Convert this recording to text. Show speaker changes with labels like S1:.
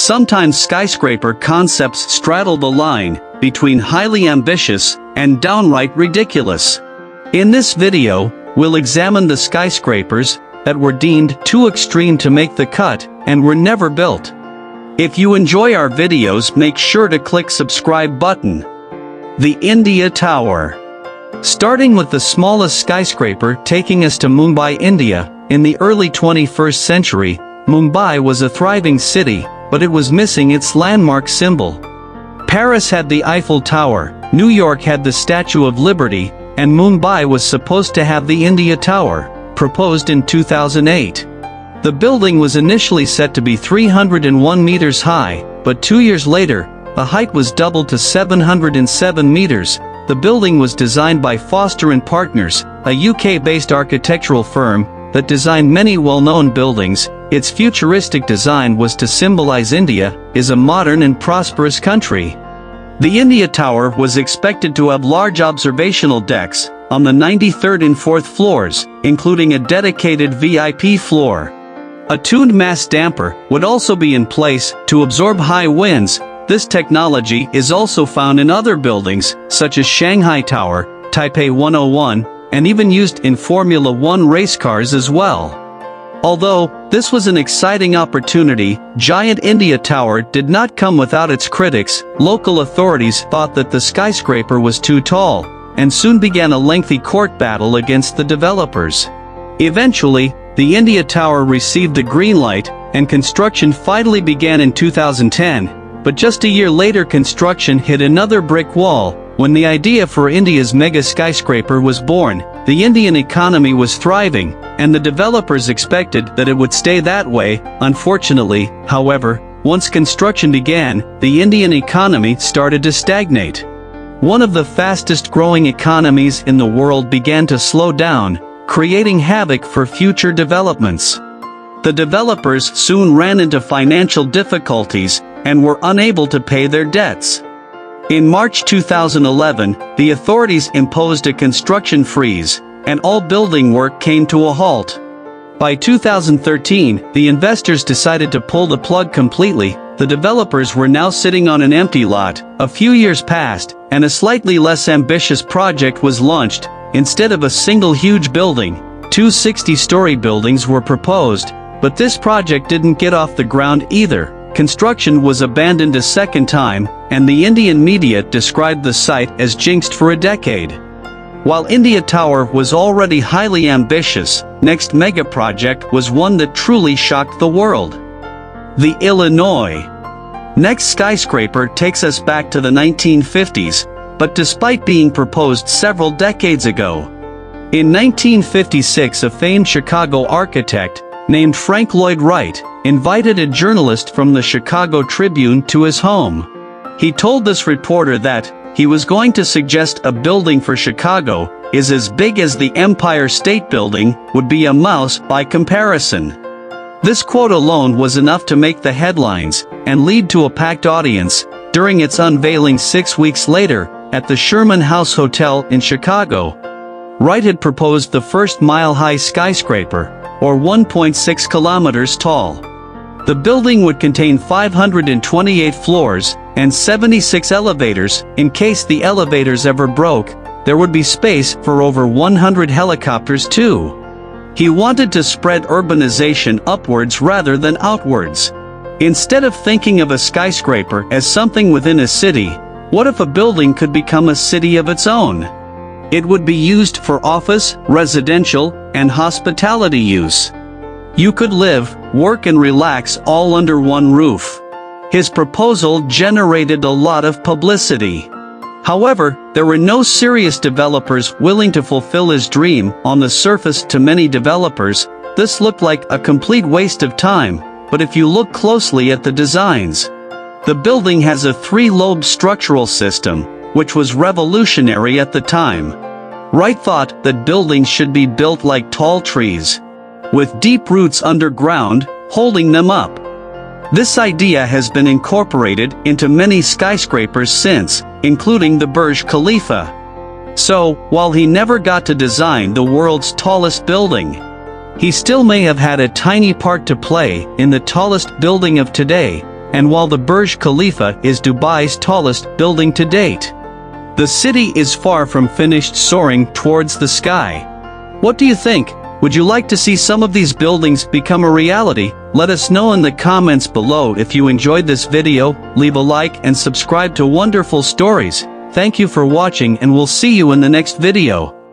S1: Sometimes skyscraper concepts straddle the line between highly ambitious and downright ridiculous. In this video, we'll examine the skyscrapers that were deemed too extreme to make the cut and were never built. If you enjoy our videos, make sure to click subscribe button. The India Tower. Starting with the smallest skyscraper taking us to Mumbai, India. In the early 21st century, Mumbai was a thriving city, but it was missing its landmark symbol. Paris had the Eiffel Tower, New York had the Statue of Liberty, and Mumbai was supposed to have the India Tower, proposed in 2008. The building was initially set to be 301 meters high, but 2 years later, the height was doubled to 707 meters. The building was designed by Foster & Partners, a UK-based architectural firm that designed many well-known buildings. Its futuristic design was to symbolize India is a modern and prosperous country. The India Tower was expected to have large observational decks on the 93rd and 4th floors, including a dedicated VIP floor. A tuned mass damper would also be in place to absorb high winds. This technology is also found in other buildings, such as Shanghai Tower, Taipei 101, and even used in Formula One race cars as well. Although this was an exciting opportunity, giant India Tower did not come without its critics. Local authorities thought that the skyscraper was too tall, and soon began a lengthy court battle against the developers. Eventually, the India Tower received the green light, and construction finally began in 2010. But just a year later, construction hit another brick wall. When the idea for India's mega skyscraper was born, the Indian economy was thriving, and the developers expected that it would stay that way. Unfortunately, however, once construction began, the Indian economy started to stagnate. One of the fastest growing economies in the world began to slow down, creating havoc for future developments. The developers soon ran into financial difficulties and were unable to pay their debts. In March 2011, the authorities imposed a construction freeze, and all building work came to a halt. By 2013, the investors decided to pull the plug completely. The developers were now sitting on an empty lot. A few years passed, and a slightly less ambitious project was launched. Instead of a single huge building, 2 60-story buildings were proposed, but this project didn't get off the ground either. Construction was abandoned a second time, and the Indian media described the site as jinxed for a decade. While India Tower was already highly ambitious, next mega project was one that truly shocked the world. The Illinois. Next skyscraper takes us back to the 1950s, but despite being proposed several decades ago. In 1956, a famed Chicago architect named Frank Lloyd Wright invited a journalist from the Chicago Tribune to his home. He told this reporter that he was going to suggest a building for Chicago is as big as the Empire State Building, would be a mouse by comparison. This quote alone was enough to make the headlines and lead to a packed audience. During its unveiling 6 weeks later at the Sherman House Hotel in Chicago, Wright had proposed the first mile-high skyscraper, or 1.6 kilometers tall. The building would contain 528 floors and 76 elevators. In case the elevators ever broke, there would be space for over 100 helicopters too. He wanted to spread urbanization upwards rather than outwards. Instead of thinking of a skyscraper as something within a city, what if a building could become a city of its own? It would be used for office, residential, and hospitality use. You could live, work and relax all under one roof. His proposal generated a lot of publicity. However, there were no serious developers willing to fulfill his dream. On the surface, to many developers, this looked like a complete waste of time, but if you look closely at the designs, the building has a 3-lobe structural system, which was revolutionary at the time. Wright thought that buildings should be built like tall trees, with deep roots underground, holding them up. This idea has been incorporated into many skyscrapers since, including the Burj Khalifa. So, while he never got to design the world's tallest building, he still may have had a tiny part to play in the tallest building of today, and while the Burj Khalifa is Dubai's tallest building to date, the city is far from finished soaring towards the sky. What do you think? Would you like to see some of these buildings become a reality? Let us know in the comments below. If you enjoyed this video, leave a like and subscribe to Wonderful Stories. Thank you for watching, and we'll see you in the next video.